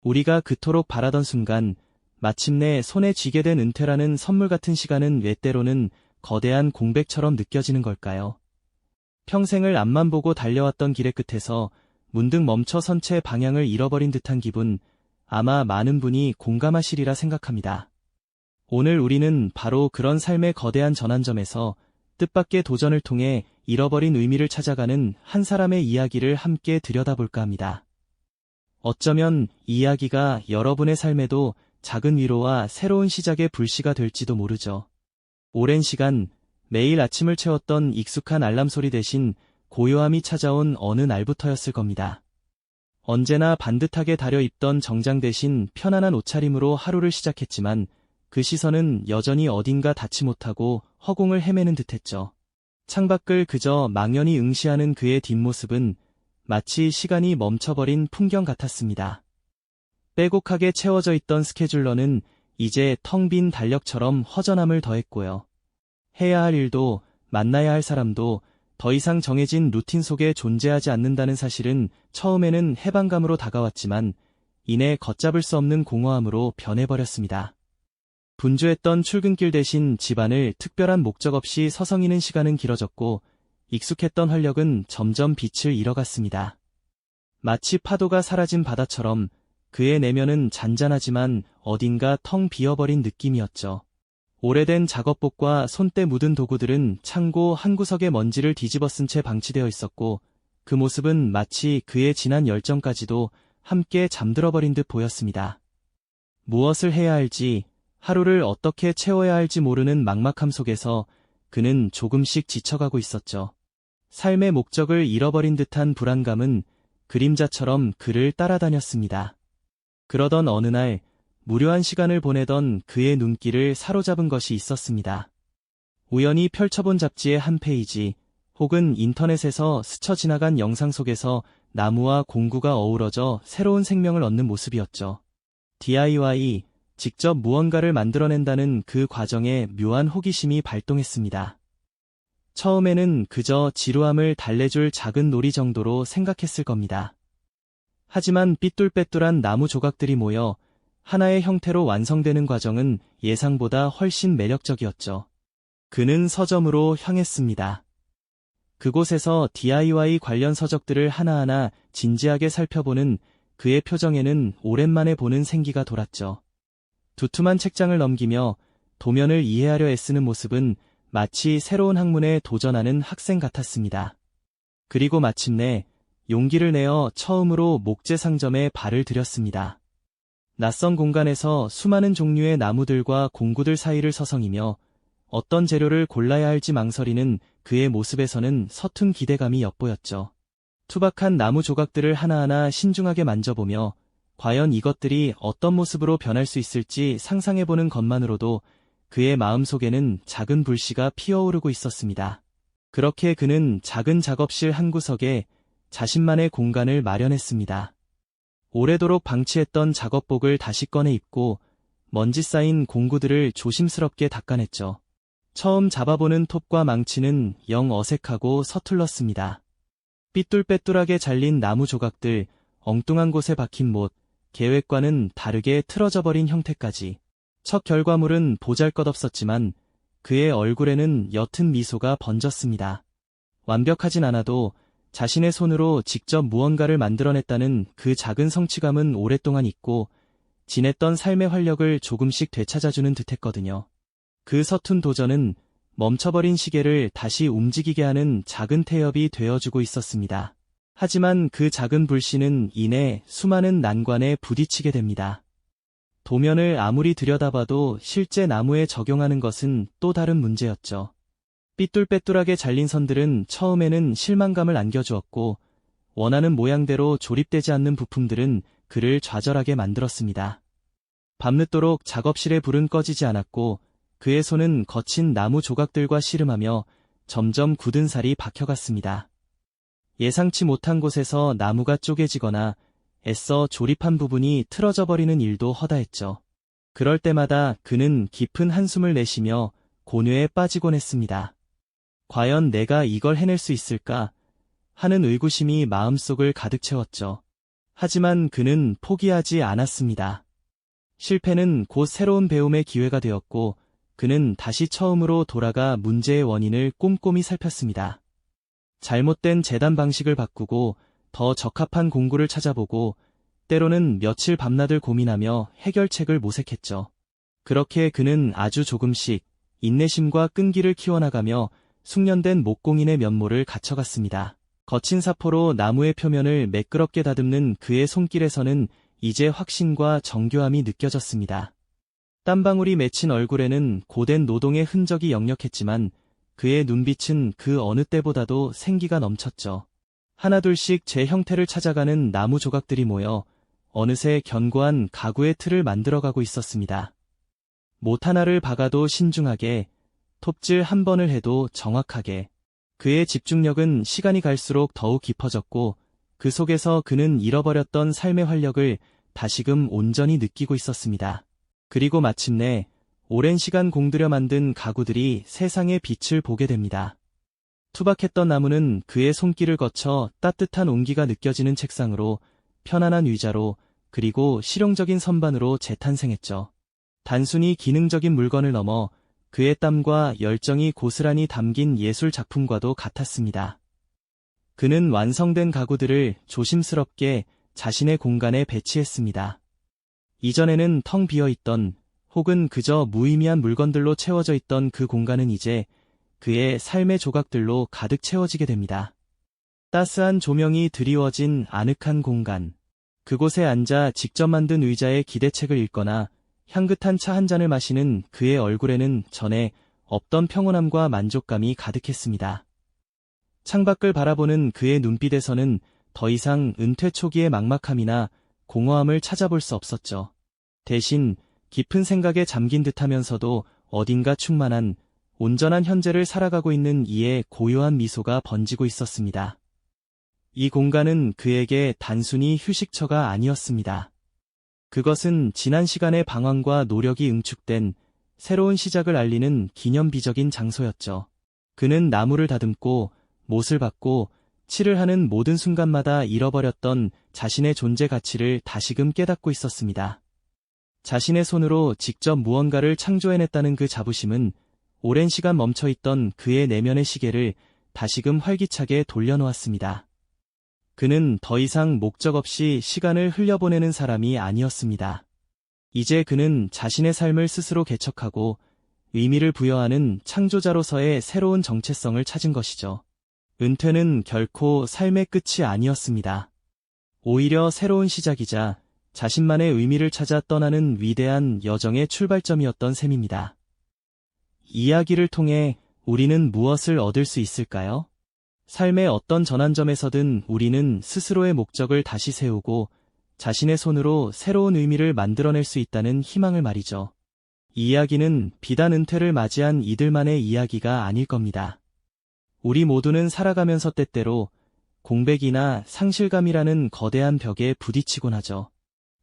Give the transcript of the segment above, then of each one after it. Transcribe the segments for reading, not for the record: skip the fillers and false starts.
우리가 그토록 바라던 순간 마침내 손에 쥐게 된 은퇴라는 선물 같은 시간은 왜 때로는 거대한 공백처럼 느껴지는 걸까요? 평생을 앞만 보고 달려왔던 길의 끝에서 문득 멈춰 선 채 방향을 잃어버린 듯한 기분, 아마 많은 분이 공감하시리라 생각합니다. 오늘 우리는 바로 그런 삶의 거대한 전환점에서 뜻밖의 도전을 통해 잃어버린 의미를 찾아가는 한 사람의 이야기를 함께 들여다볼까 합니다. 어쩌면 이 이야기가 여러분의 삶에도 작은 위로와 새로운 시작의 불씨가 될지도 모르죠. 오랜 시간 매일 아침을 채웠던 익숙한 알람 소리 대신 고요함이 찾아온 어느 날부터였을 겁니다. 언제나 반듯하게 다려 입던 정장 대신 편안한 옷차림으로 하루를 시작했지만 그 시선은 여전히 어딘가 닿지 못하고 허공을 헤매는 듯했죠. 창밖을 그저 망연히 응시하는 그의 뒷모습은 마치 시간이 멈춰버린 풍경 같았습니다. 빼곡하게 채워져 있던 스케줄러는 이제 텅 빈 달력처럼 허전함을 더했고요. 해야 할 일도 만나야 할 사람도 더 이상 정해진 루틴 속에 존재하지 않는다는 사실은 처음에는 해방감으로 다가왔지만 이내 걷잡을 수 없는 공허함으로 변해버렸습니다. 분주했던 출근길 대신 집안을 특별한 목적 없이 서성이는 시간은 길어졌고 익숙했던 활력은 점점 빛을 잃어갔습니다. 마치 파도가 사라진 바다처럼 그의 내면은 잔잔하지만 어딘가 텅 비어버린 느낌이었죠. 오래된 작업복과 손때 묻은 도구들은 창고 한 구석에 먼지를 뒤집어 쓴 채 방치되어 있었고 그 모습은 마치 그의 지난 열정까지도 함께 잠들어버린 듯 보였습니다. 무엇을 해야 할지, 하루를 어떻게 채워야 할지 모르는 막막함 속에서 그는 조금씩 지쳐가고 있었죠. 삶의 목적을 잃어버린 듯한 불안감은 그림자처럼 그를 따라다녔습니다. 그러던 어느 날 무료한 시간을 보내던 그의 눈길을 사로잡은 것이 있었습니다. 우연히 펼쳐본 잡지의 한 페이지, 혹은 인터넷에서 스쳐 지나간 영상 속에서 나무와 공구가 어우러져 새로운 생명을 얻는 모습이었죠. DIY, 직접 무언가를 만들어낸다는 그 과정에 묘한 호기심이 발동했습니다. 처음에는 그저 지루함을 달래줄 작은 놀이 정도로 생각했을 겁니다. 하지만 삐뚤빼뚤한 나무 조각들이 모여 하나의 형태로 완성되는 과정은 예상보다 훨씬 매력적이었죠. 그는 서점으로 향했습니다. 그곳에서 DIY 관련 서적들을 하나하나 진지하게 살펴보는 그의 표정에는 오랜만에 보는 생기가 돌았죠. 두툼한 책장을 넘기며 도면을 이해하려 애쓰는 모습은 마치 새로운 학문에 도전하는 학생 같았습니다. 그리고 마침내 용기를 내어 처음으로 목재 상점에 발을 들였습니다. 낯선 공간에서 수많은 종류의 나무들과 공구들 사이를 서성이며 어떤 재료를 골라야 할지 망설이는 그의 모습에서는 서툰 기대감이 엿보였죠. 투박한 나무 조각들을 하나하나 신중하게 만져보며 과연 이것들이 어떤 모습으로 변할 수 있을지 상상해보는 것만으로도 그의 마음속에는 작은 불씨가 피어오르고 있었습니다. 그렇게 그는 작은 작업실 한 구석에 자신만의 공간을 마련했습니다. 오래도록 방치했던 작업복을 다시 꺼내 입고 먼지 쌓인 공구들을 조심스럽게 닦아냈죠. 처음 잡아보는 톱과 망치는 영 어색하고 서툴렀습니다. 삐뚤빼뚤하게 잘린 나무 조각들, 엉뚱한 곳에 박힌 못, 계획과는 다르게 틀어져 버린 형태까지. 첫 결과물은 보잘것없었지만 그의 얼굴에는 옅은 미소가 번졌습니다. 완벽하진 않아도 자신의 손으로 직접 무언가를 만들어냈다는 그 작은 성취감은 오랫동안 잊고 지냈던 삶의 활력을 조금씩 되찾아주는 듯했거든요. 그 서툰 도전은 멈춰버린 시계를 다시 움직이게 하는 작은 태엽이 되어주고 있었습니다. 하지만 그 작은 불씨는 이내 수많은 난관에 부딪히게 됩니다. 도면을 아무리 들여다봐도 실제 나무에 적용하는 것은 또 다른 문제였죠. 삐뚤빼뚤하게 잘린 선들은 처음에는 실망감을 안겨주었고 원하는 모양대로 조립되지 않는 부품들은 그를 좌절하게 만들었습니다. 밤늦도록 작업실의 불은 꺼지지 않았고 그의 손은 거친 나무 조각들과 씨름하며 점점 굳은 살이 박혀갔습니다. 예상치 못한 곳에서 나무가 쪼개지거나 애써 조립한 부분이 틀어져 버리는 일도 허다했죠. 그럴 때마다 그는 깊은 한숨을 내쉬며 고뇌에 빠지곤 했습니다. 과연 내가 이걸 해낼 수 있을까 하는 의구심이 마음속을 가득 채웠죠. 하지만 그는 포기하지 않았습니다. 실패는 곧 새로운 배움의 기회가 되었고, 그는 다시 처음으로 돌아가 문제의 원인을 꼼꼼히 살폈습니다. 잘못된 재단 방식을 바꾸고 더 적합한 공구를 찾아보고, 때로는 며칠 밤낮을 고민하며 해결책을 모색했죠. 그렇게 그는 아주 조금씩 인내심과 끈기를 키워나가며 숙련된 목공인의 면모를 갖춰갔습니다. 거친 사포로 나무의 표면을 매끄럽게 다듬는 그의 손길에서는 이제 확신과 정교함이 느껴졌습니다. 땀방울이 맺힌 얼굴에는 고된 노동의 흔적이 역력했지만 그의 눈빛은 그 어느 때보다도 생기가 넘쳤죠. 하나둘씩 제 형태를 찾아가는 나무 조각들이 모여 어느새 견고한 가구의 틀을 만들어가고 있었습니다. 못 하나를 박아도 신중하게, 톱질 한 번을 해도 정확하게. 그의 집중력은 시간이 갈수록 더욱 깊어졌고, 그 속에서 그는 잃어버렸던 삶의 활력을 다시금 온전히 느끼고 있었습니다. 그리고 마침내 오랜 시간 공들여 만든 가구들이 세상의 빛을 보게 됩니다. 투박했던 나무는 그의 손길을 거쳐 따뜻한 온기가 느껴지는 책상으로, 편안한 의자로, 그리고 실용적인 선반으로 재탄생했죠. 단순히 기능적인 물건을 넘어 그의 땀과 열정이 고스란히 담긴 예술 작품과도 같았습니다. 그는 완성된 가구들을 조심스럽게 자신의 공간에 배치했습니다. 이전에는 텅 비어있던 혹은 그저 무의미한 물건들로 채워져 있던 그 공간은 이제 그의 삶의 조각들로 가득 채워지게 됩니다. 따스한 조명이 드리워진 아늑한 공간. 그곳에 앉아 직접 만든 의자에 기대책을 읽거나 향긋한 차 한 잔을 마시는 그의 얼굴에는 전에 없던 평온함과 만족감이 가득했습니다. 창밖을 바라보는 그의 눈빛에서는 더 이상 은퇴 초기의 막막함이나 공허함을 찾아볼 수 없었죠. 대신 깊은 생각에 잠긴 듯하면서도 어딘가 충만한 온전한 현재를 살아가고 있는 이의 고요한 미소가 번지고 있었습니다. 이 공간은 그에게 단순히 휴식처가 아니었습니다. 그것은 지난 시간의 방황과 노력이 응축된 새로운 시작을 알리는 기념비적인 장소였죠. 그는 나무를 다듬고 못을 박고 칠을 하는 모든 순간마다 잃어버렸던 자신의 존재 가치를 다시금 깨닫고 있었습니다. 자신의 손으로 직접 무언가를 창조해냈다는 그 자부심은 오랜 시간 멈춰있던 그의 내면의 시계를 다시금 활기차게 돌려놓았습니다. 그는 더 이상 목적 없이 시간을 흘려보내는 사람이 아니었습니다. 이제 그는 자신의 삶을 스스로 개척하고 의미를 부여하는 창조자로서의 새로운 정체성을 찾은 것이죠. 은퇴는 결코 삶의 끝이 아니었습니다. 오히려 새로운 시작이자 자신만의 의미를 찾아 떠나는 위대한 여정의 출발점이었던 셈입니다. 이야기를 통해 우리는 무엇을 얻을 수 있을까요? 삶의 어떤 전환점에서든 우리는 스스로의 목적을 다시 세우고 자신의 손으로 새로운 의미를 만들어낼 수 있다는 희망을 말이죠. 이 이야기는 비단 은퇴를 맞이한 이들만의 이야기가 아닐 겁니다. 우리 모두는 살아가면서 때때로 공백이나 상실감이라는 거대한 벽에 부딪히곤 하죠.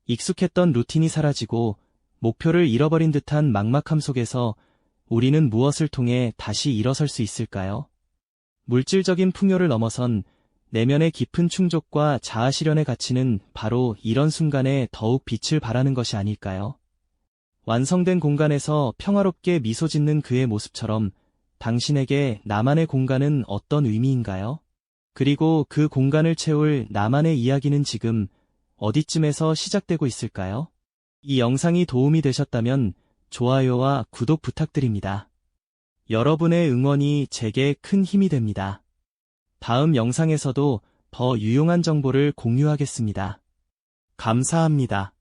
익숙했던 루틴이 사라지고 목표를 잃어버린 듯한 막막함 속에서 우리는 무엇을 통해 다시 일어설 수 있을까요? 물질적인 풍요를 넘어선 내면의 깊은 충족과 자아 실현의 가치는 바로 이런 순간에 더욱 빛을 발하는 것이 아닐까요? 완성된 공간에서 평화롭게 미소 짓는 그의 모습처럼 당신에게 나만의 공간은 어떤 의미인가요? 그리고 그 공간을 채울 나만의 이야기는 지금 어디쯤에서 시작되고 있을까요? 이 영상이 도움이 되셨다면 좋아요와 구독 부탁드립니다. 여러분의 응원이 제게 큰 힘이 됩니다. 다음 영상에서도 더 유용한 정보를 공유하겠습니다. 감사합니다.